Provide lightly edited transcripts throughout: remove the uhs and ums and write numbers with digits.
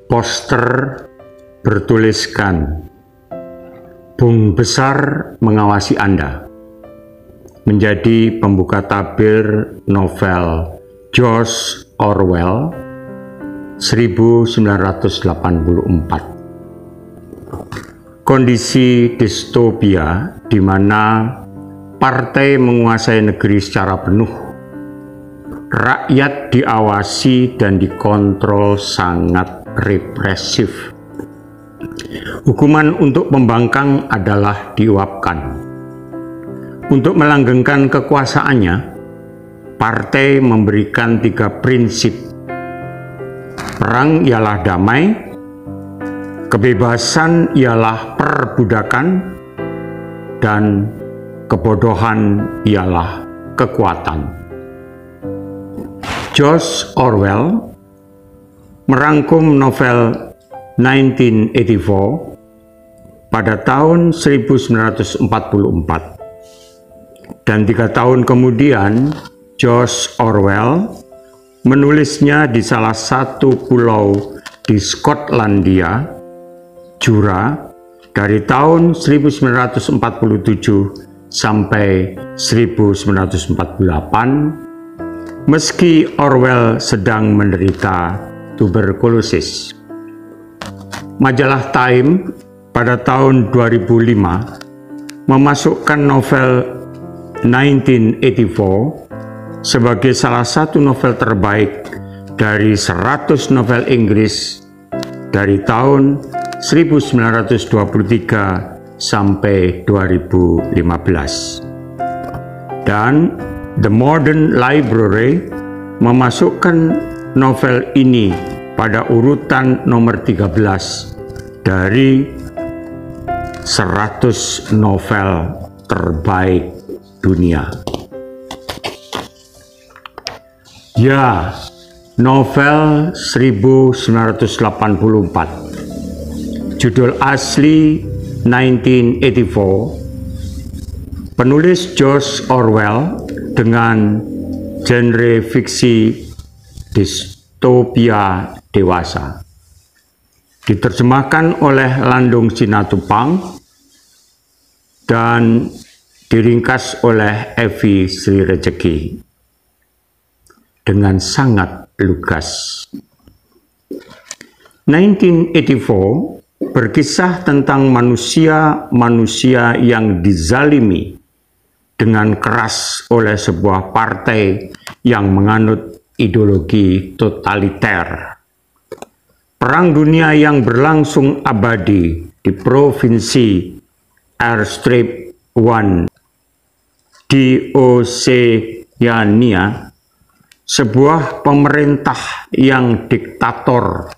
Poster bertuliskan, "Bung Besar mengawasi Anda," menjadi pembuka tabir novel George Orwell 1984. Kondisi distopia di mana partai menguasai negeri secara penuh, rakyat diawasi dan dikontrol sangat represif. Hukuman untuk pembangkang adalah diuapkan. Untuk melanggengkan kekuasaannya, partai memberikan 3 prinsip. Perang ialah damai, kebebasan ialah perbudakan, dan kebodohan ialah kekuatan. George Orwell merangkum novel 1984 pada tahun 1944, dan 3 tahun kemudian George Orwell menulisnya di salah satu pulau di Skotlandia, Jura, dari tahun 1947 sampai 1948, meski Orwell sedang menderita tuberkulosis. Majalah Time pada tahun 2005 memasukkan novel 1984 sebagai salah satu novel terbaik dari 100 novel Inggris dari tahun 1923 sampai 2015. Dan The Modern Library memasukkan novel ini pada urutan nomor 13 dari 100 novel terbaik dunia. Ya, novel 1984. Judul asli 1984. Penulis George Orwell dengan genre fiksi distopia dewasa. Diterjemahkan oleh Landung Sinatupang dan diringkas oleh Evi Sri Rejeki dengan sangat lugas. 1984 berkisah tentang manusia-manusia yang dizalimi dengan keras oleh sebuah partai yang menganut ideologi totaliter. Perang dunia yang berlangsung abadi di provinsi Airstrip 1 di Oceania, sebuah pemerintah yang diktator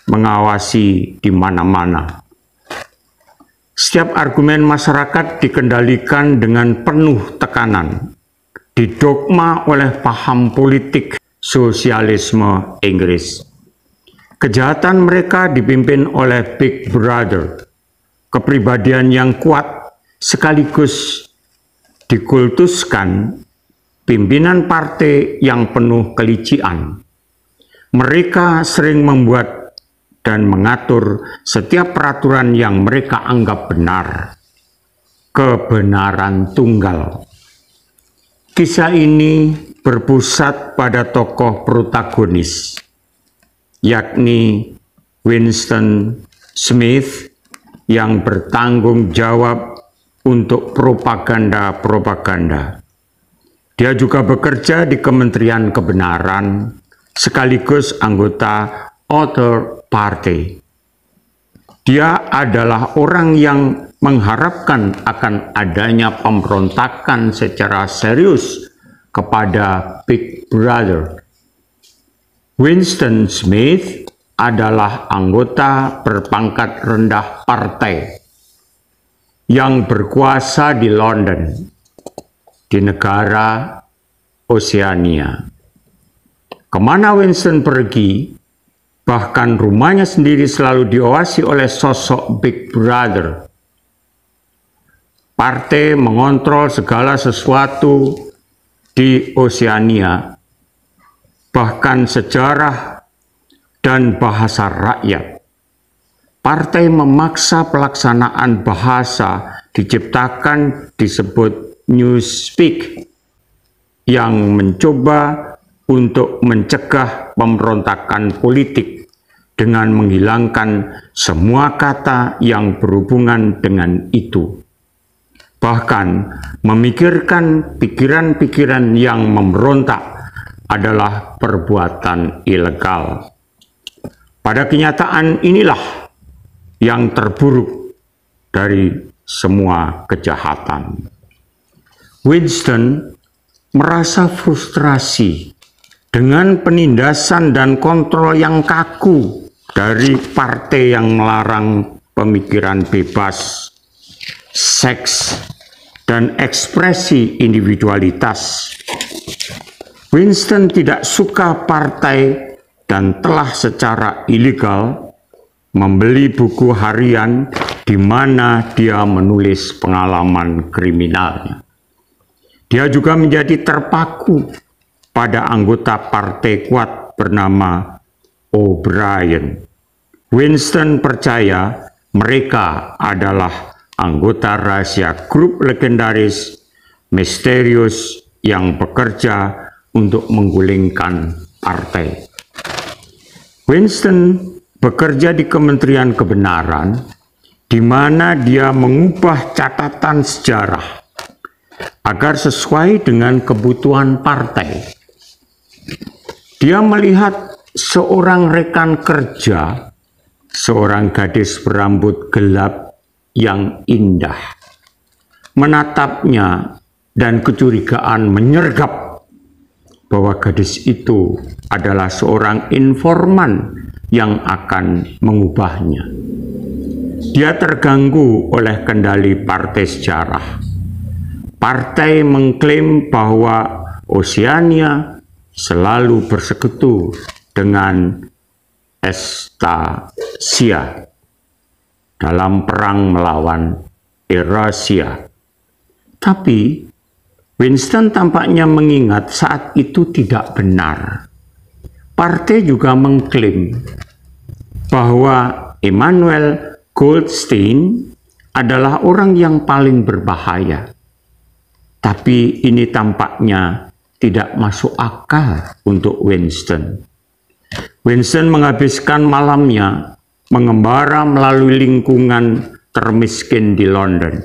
mengawasi di mana-mana. Setiap argumen masyarakat dikendalikan dengan penuh tekanan, didogma oleh paham politik sosialisme Inggris. Kejahatan mereka dipimpin oleh Big Brother, kepribadian yang kuat sekaligus dikultuskan pimpinan partai yang penuh kelician. Mereka sering membuat dan mengatur setiap peraturan yang mereka anggap benar. Kebenaran tunggal. Kisah ini berpusat pada tokoh protagonis, yakni Winston Smith, yang bertanggung jawab untuk propaganda. Dia juga bekerja di Kementerian Kebenaran, sekaligus anggota Other Party. Dia adalah orang yang mengharapkan akan adanya pemberontakan secara serius kepada Big Brother. Winston Smith adalah anggota berpangkat rendah partai yang berkuasa di London, di negara Oceania. Kemana Winston pergi, bahkan rumahnya sendiri selalu diawasi oleh sosok Big Brother. Partai mengontrol segala sesuatu di Oceania, bahkan sejarah dan bahasa rakyat. partai memaksa pelaksanaan bahasa diciptakan disebut Newspeak yang mencoba untuk mencegah pemberontakan politik dengan menghilangkan semua kata yang berhubungan dengan itu. Bahkan memikirkan pikiran-pikiran yang memberontak adalah perbuatan ilegal. Pada kenyataan inilah yang terburuk dari semua kejahatan. Winston merasa frustrasi dengan penindasan dan kontrol yang kaku dari partai yang melarang pemikiran bebas, seks, dan ekspresi individualitas. Winston tidak suka partai dan telah secara ilegal membeli buku harian di mana dia menulis pengalaman kriminalnya. Dia juga menjadi terpaku pada anggota partai kuat bernama O'Brien. Winston percaya mereka adalah anggota rahasia grup legendaris misterius yang bekerja untuk menggulingkan partai. Winston bekerja di Kementerian Kebenaran, di mana dia mengubah catatan sejarah agar sesuai dengan kebutuhan partai. Dia melihat seorang rekan kerja, seorang gadis berambut gelap yang indah, menatapnya dan kecurigaan menyergap bahwa gadis itu adalah seorang informan yang akan mengubahnya. Dia terganggu oleh kendali partai sejarah. Partai mengklaim bahwa Oceania selalu bersekutu dengan Estasia dalam perang melawan Eurasia. Tapi Winston tampaknya mengingat saat itu tidak benar. Partai juga mengklaim bahwa Emmanuel Goldstein adalah orang yang paling berbahaya. Tapi ini tampaknya tidak masuk akal untuk Winston. Winston menghabiskan malamnya mengembara melalui lingkungan termiskin di London,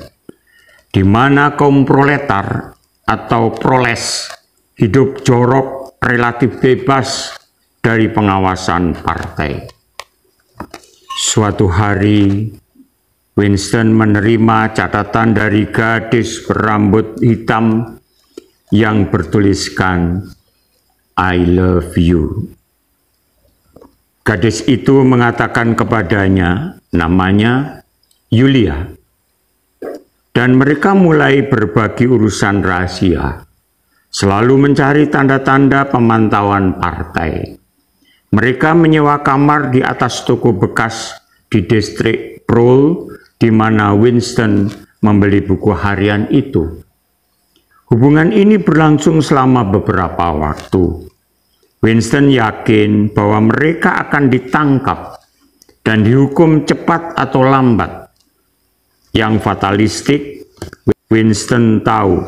di mana kaum proletar atau proles hidup jorok relatif bebas dari pengawasan partai. Suatu hari, Winston menerima catatan dari gadis berambut hitam yang bertuliskan "I love you". Gadis itu mengatakan kepadanya namanya Yulia, dan mereka mulai berbagi urusan rahasia, selalu mencari tanda-tanda pemantauan partai. Mereka menyewa kamar di atas toko bekas di distrik Prole, di mana Winston membeli buku harian itu. Hubungan ini berlangsung selama beberapa waktu. Winston yakin bahwa mereka akan ditangkap dan dihukum cepat atau lambat. Yang fatalistik, Winston tahu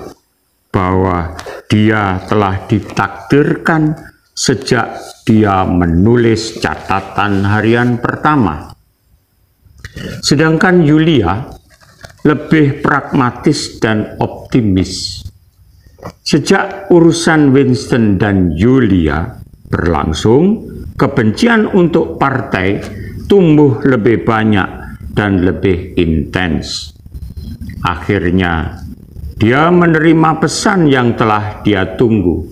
bahwa dia telah ditakdirkan sejak dia menulis catatan harian pertama. Sedangkan Yulia lebih pragmatis dan optimis. Sejak urusan Winston dan Yulia berlangsung, kebencian untuk partai tumbuh lebih banyak dan lebih intens. Akhirnya, dia menerima pesan yang telah dia tunggu.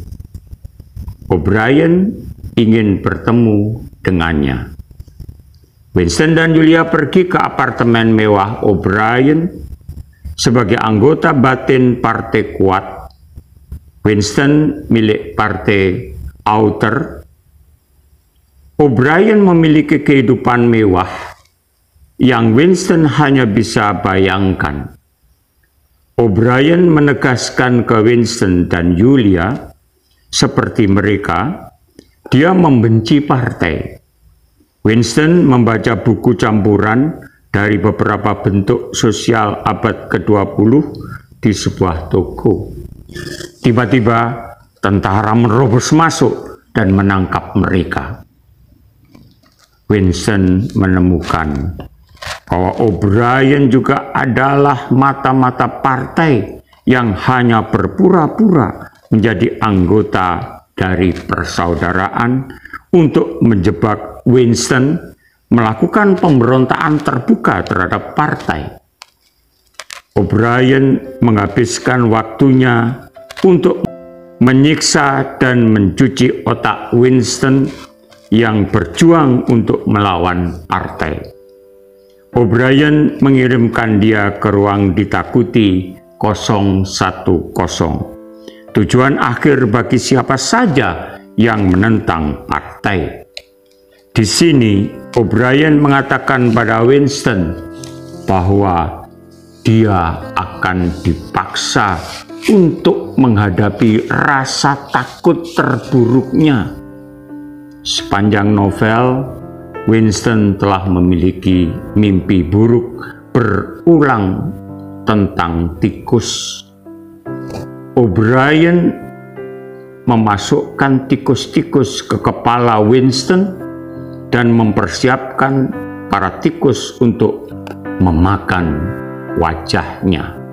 O'Brien ingin bertemu dengannya. Winston dan Yulia pergi ke apartemen mewah O'Brien sebagai anggota batin partai kuat. Winston milik partai Outer. O'Brien memiliki kehidupan mewah yang Winston hanya bisa bayangkan. O'Brien menegaskan ke Winston dan Yulia, seperti mereka, dia membenci partai. Winston membaca buku campuran dari beberapa bentuk sosial abad ke-20 di sebuah toko. Tiba-tiba tentara menerobos masuk dan menangkap mereka. Winston menemukan bahwa O'Brien juga adalah mata-mata partai yang hanya berpura-pura menjadi anggota dari persaudaraan untuk menjebak Winston melakukan pemberontakan terbuka terhadap partai. O'Brien menghabiskan waktunya untuk menyiksa dan mencuci otak Winston yang berjuang untuk melawan partai. O'Brien mengirimkan dia ke ruang ditakuti 010. Tujuan akhir bagi siapa saja yang menentang partai. Di sini, O'Brien mengatakan pada Winston bahwa dia akan dipaksa untuk menghadapi rasa takut terburuknya. Sepanjang novel, Winston telah memiliki mimpi buruk berulang tentang tikus. O'Brien memasukkan tikus-tikus ke kepala Winston dan mempersiapkan para tikus untuk memakan wajahnya.